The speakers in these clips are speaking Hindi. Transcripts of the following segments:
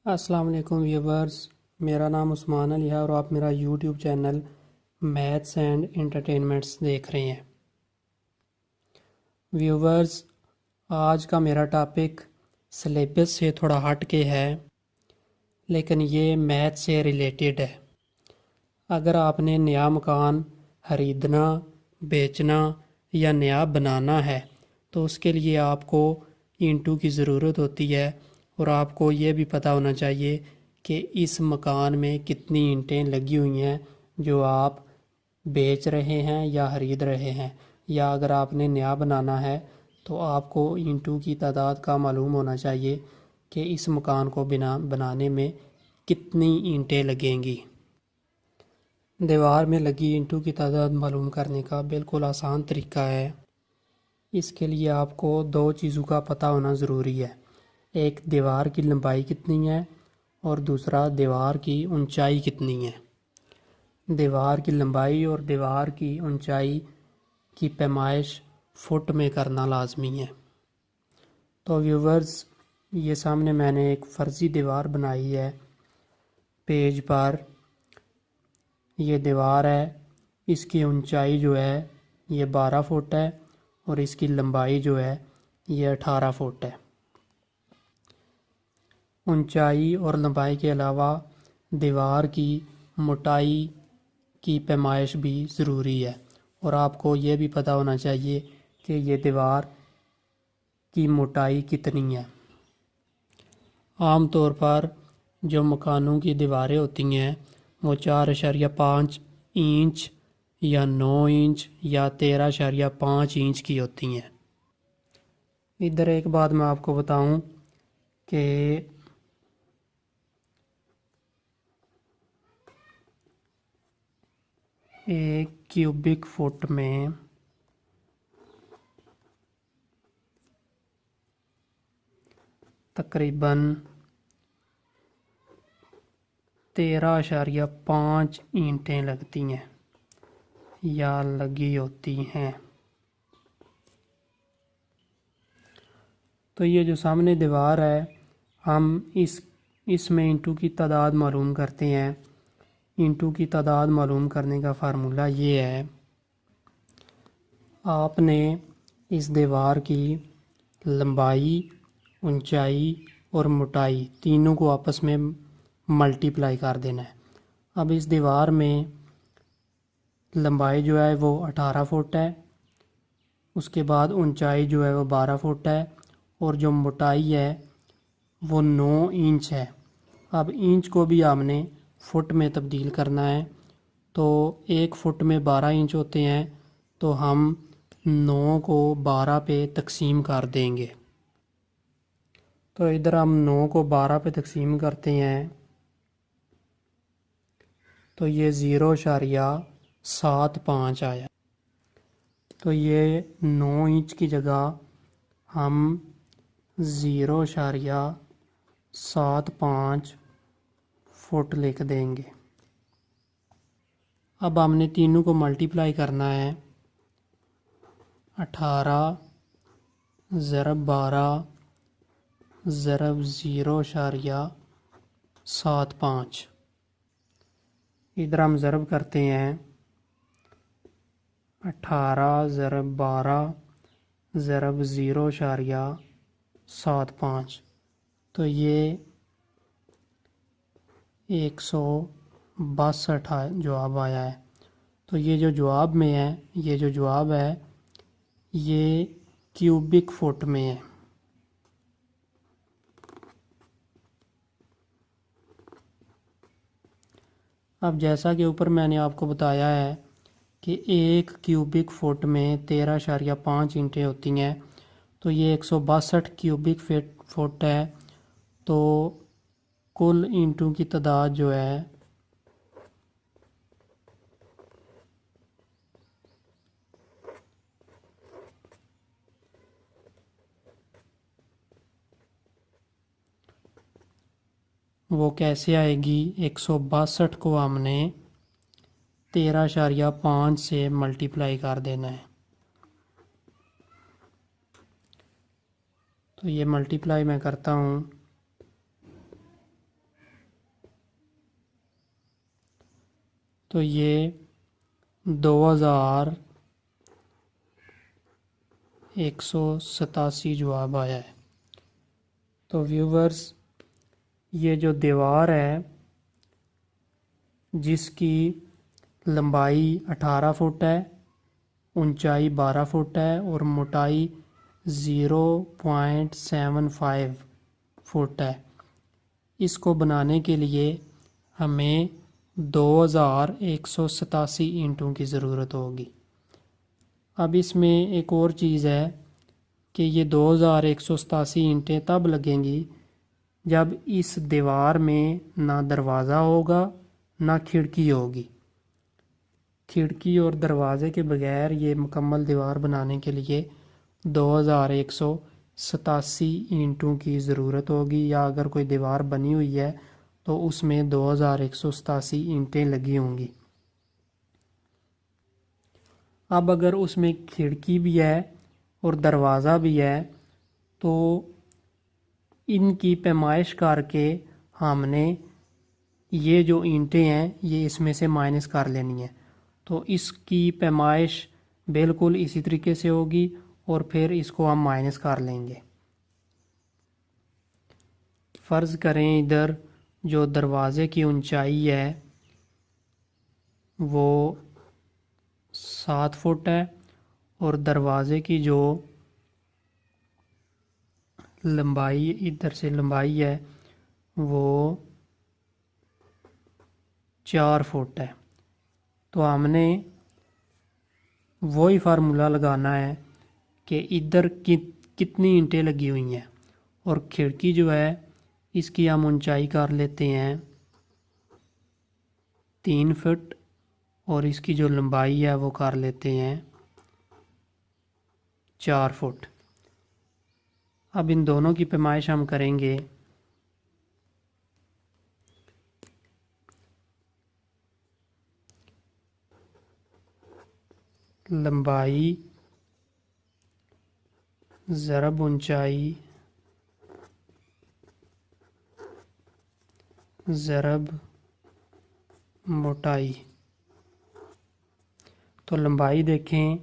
अस्सलाम वालेकुम व्यूवर्स। मेरा नाम उस्मान अली है और आप मेरा YouTube channel maths and entertainments देख रहे हैं। व्यूवर्स, आज का मेरा टॉपिक सिलेबस से थोड़ा हट के है, लेकिन ये मैथ से रिलेटेड है। अगर आपने नया मकान खरीदना, बेचना या नया बनाना है तो उसके लिए आपको ईंटों की ज़रूरत होती है और आपको ये भी पता होना चाहिए कि इस मकान में कितनी ईंटें लगी हुई हैं जो आप बेच रहे हैं या खरीद रहे हैं। या अगर आपने नया बनाना है तो आपको ईंटों की तादाद का मालूम होना चाहिए कि इस मकान को बनाने में कितनी ईंटें लगेंगी। दीवार में लगी ईंटों की तादाद मालूम करने का बिल्कुल आसान तरीका है। इसके लिए आपको दो चीज़ों का पता होना ज़रूरी है। एक, दीवार की लंबाई कितनी है और दूसरा, दीवार की ऊंचाई कितनी है। दीवार की लंबाई और दीवार की ऊंचाई की पैमाइश फुट में करना लाजमी है। तो व्यूवर्स, ये सामने मैंने एक फ़र्ज़ी दीवार बनाई है। पेज पर ये दीवार है, इसकी ऊंचाई जो है ये 12 फुट है और इसकी लंबाई जो है ये 18 फुट है। ऊंचाई और लंबाई के अलावा दीवार की मोटाई की पैमाइश भी ज़रूरी है और आपको ये भी पता होना चाहिए कि ये दीवार की मोटाई कितनी है। आम तौर पर जो मकानों की दीवारें होती हैं वो 4.5 इंच या 9 इंच या 13.5 इंच की होती हैं। इधर एक बात मैं आपको बताऊं कि एक क्यूबिक फुट में तकरीबन 13.5 ईंटें लगती हैं या लगी होती हैं। तो ये जो सामने दीवार है, हम इसमें ईंटों की तादाद मालूम करते हैं। ईंटों की तादाद मालूम करने का फार्मूला ये है, आपने इस दीवार की लंबाई, ऊंचाई और मोटाई तीनों को आपस में मल्टीप्लाई कर देना है। अब इस दीवार में लंबाई जो है वो 18 फुट है, उसके बाद ऊंचाई जो है वो 12 फुट है और जो मोटाई है वो 9 इंच है। अब इंच को भी हमने फुट में तब्दील करना है, तो 1 फुट में 12 इंच होते हैं, तो हम 9 को 12 पे तकसीम कर देंगे। तो इधर हम 9 को 12 पे तकसीम करते हैं तो ये 0.75 आया। तो ये 9 इंच की जगह हम 0.75 फुट लिख देंगे। अब हमने तीनों को मल्टीप्लाई करना है। 18 ज़रब 12 ज़रब 0.75। इधर हम ज़रब करते हैं। 18 ज़रब 12 ज़रब 0.75, तो ये 162 जवाब आया है। तो ये जो जवाब में है, ये जो जवाब है ये क्यूबिक फुट में है। अब जैसा कि ऊपर मैंने आपको बताया है कि एक क्यूबिक फुट में 13.5 ईंटें होती हैं, तो ये 162 क्यूबिक फुट है। तो कुल ईंटों की तादाद जो है वो कैसे आएगी, 162 को हमने 13.5 से मल्टीप्लाई कर देना है। तो ये मल्टीप्लाई मैं करता हूँ। तो ये 2187 जवाब आया है। तो व्यूवर्स, ये जो दीवार है जिसकी लंबाई 18 फुट है, ऊंचाई 12 फुट है और मोटाई 0.75 फुट है, इसको बनाने के लिए हमें 2187 ईंटों की ज़रूरत होगी। अब इसमें एक और चीज़ है कि ये 2187 ईंटें तब लगेंगी जब इस दीवार में ना दरवाज़ा होगा ना खिड़की होगी। खिड़की और दरवाज़े के बगैर ये मुकम्मल दीवार बनाने के लिए 2187 ईंटों की ज़रूरत होगी, या अगर कोई दीवार बनी हुई है तो उसमें 2187 ईंटें लगी होंगी। अब अगर उसमें खिड़की भी है और दरवाज़ा भी है तो इनकी पैमाइश करके हमने ये जो ईंटें हैं ये इसमें से माइनस कर लेनी है। तो इसकी पैमाइश बिल्कुल इसी तरीके से होगी और फिर इसको हम माइनस कर लेंगे। फ़र्ज़ करें इधर जो दरवाज़े की ऊंचाई है वो 7 फुट है और दरवाज़े की जो लंबाई इधर से लंबाई है वो 4 फुट है। तो हमने वही फार्मूला लगाना है कि इधर कितनी ईंटें लगी हुई हैं, और खिड़की जो है इसकी हम ऊंचाई कर लेते हैं 3 फुट और इसकी जो लंबाई है वो कर लेते हैं 4 फुट। अब इन दोनों की पैमाइश हम करेंगे। लंबाई ज़रब ऊंचाई ज़रब मोटाई। तो लंबाई देखें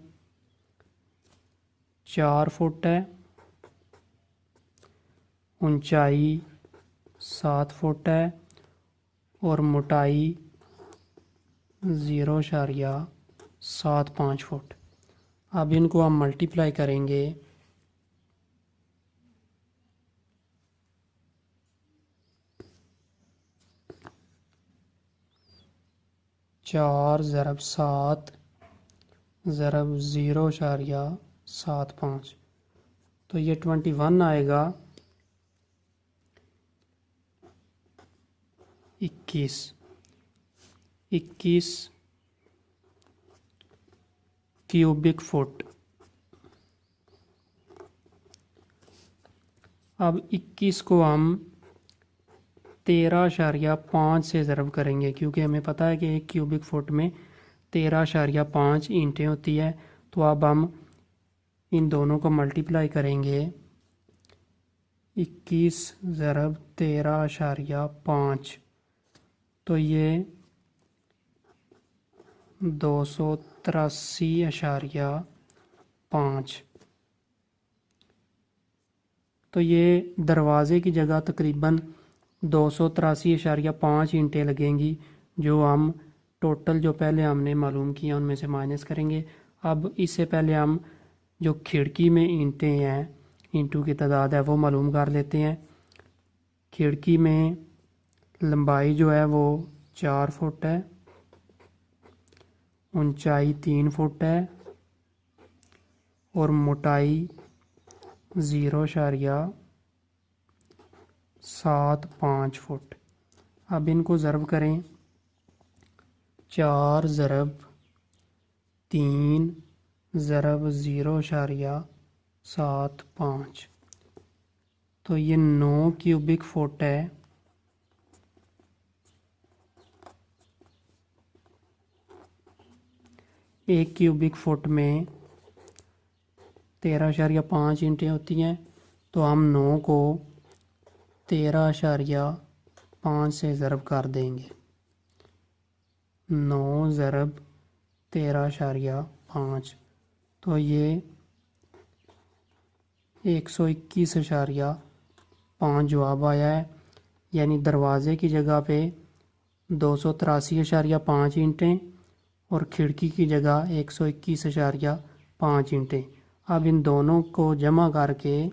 4 फुट है, ऊंचाई 7 फुट है और मोटाई 0.75 फुट। अब इनको हम मल्टीप्लाई करेंगे। चार ज़रब 7 ज़रब 0.75, तो ये 21 आएगा। 21 क्यूबिक फुट। अब 21 को हम 13.5 से ज़रब करेंगे, क्योंकि हमें पता है कि एक क्यूबिक फुट में 13.5 ईंटें होती है। तो अब हम इन दोनों को मल्टीप्लाई करेंगे। 21 ज़रब 13.5, तो ये 283.5। तो ये दरवाज़े की जगह तकरीबन 283.5 ईंटें लगेंगी, जो हम टोटल जो पहले हमने मालूम किया उनमें से माइनस करेंगे। अब इससे पहले हम जो खिड़की में ईंटें हैं, ईंटों की तादाद है वो मालूम कर लेते हैं। खिड़की में लंबाई जो है वो 4 फुट है, ऊंचाई 3 फुट है और मोटाई 0.75 फुट। अब इनको ज़रब करें। 4 ज़रब 3 ज़रब 0.75, तो ये 9 क्यूबिक फुट है। एक क्यूबिक फुट में 13.5 ईंटें होती हैं, तो हम 9 को 13.5 से ज़रब कर देंगे। 9 ज़रब 13.5, तो ये 121.5 जवाब आया है। यानी दरवाज़े की जगह पे 283.5 ईंटें और खिड़की की जगह 121.5 ईंटें। अब इन दोनों को जमा करके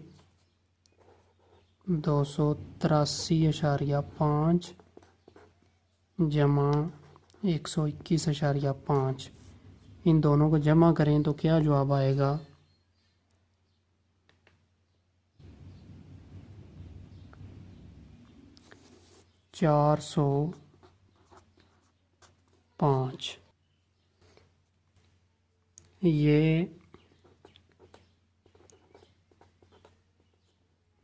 283.5 जमा 121.5, इन दोनों को जमा करें तो क्या जवाब आएगा? 405। ये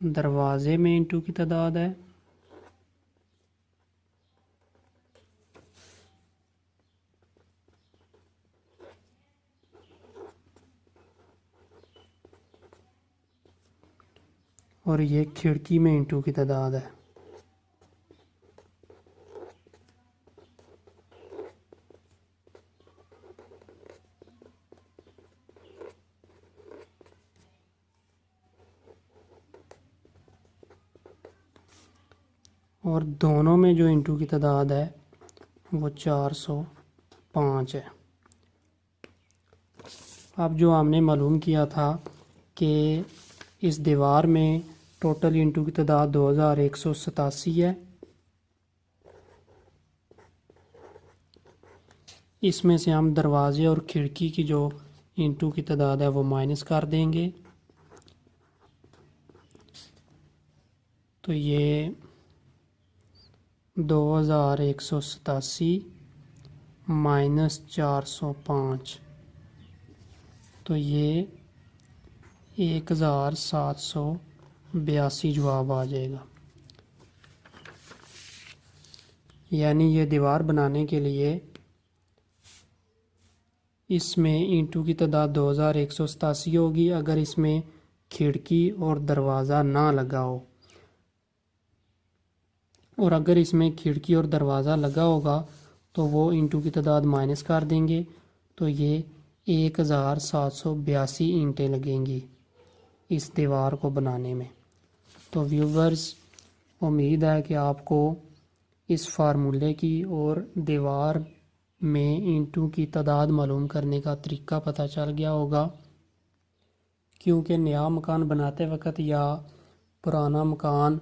दरवाज़े में इंटू की तादाद है। और ये खिड़की में इंटू की तादाद है। और दोनों में जो इंटू की तादाद है वो 405 है। अब जो हमने मालूम किया था कि इस दीवार में टोटल इंटू की तादाद 2187 है। इसमें से हम दरवाज़े और खिड़की की जो इंटू की तादाद है वो माइनस कर देंगे, तो ये 2187 माइनस 405, तो ये 1782 जवाब आ जाएगा। यानी ये दीवार बनाने के लिए इसमें इंटू की तादाद 2187 होगी अगर इसमें खिड़की और दरवाज़ा ना लगा हो, और अगर इसमें खिड़की और दरवाज़ा लगा होगा तो वो इंटू की तादाद माइनस कर देंगे, तो ये 1782 ईंटें लगेंगी इस दीवार को बनाने में। तो व्यूवर्स, उम्मीद है कि आपको इस फार्मूले की और दीवार में इंटू की तादाद मालूम करने का तरीका पता चल गया होगा, क्योंकि नया मकान बनाते वक्त या पुराना मकान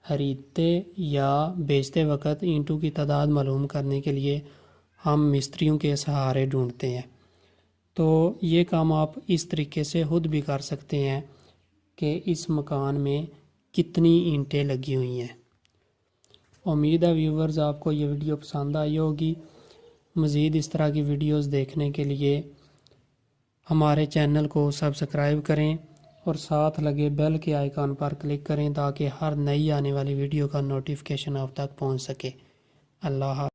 खरीदते या बेचते वक्त ईंटों की तादाद मालूम करने के लिए हम मिस्त्रियों के सहारे ढूंढते हैं। तो ये काम आप इस तरीके से खुद भी कर सकते हैं कि इस मकान में कितनी ईंटें लगी हुई हैं। उम्मीद है व्यूवर्स आपको ये वीडियो पसंद आई होगी। मज़ीद इस तरह की वीडियोस देखने के लिए हमारे चैनल को सब्सक्राइब करें और साथ लगे बेल के आइकन पर क्लिक करें ताकि हर नई आने वाली वीडियो का नोटिफिकेशन आप तक पहुंच सके। अल्लाह।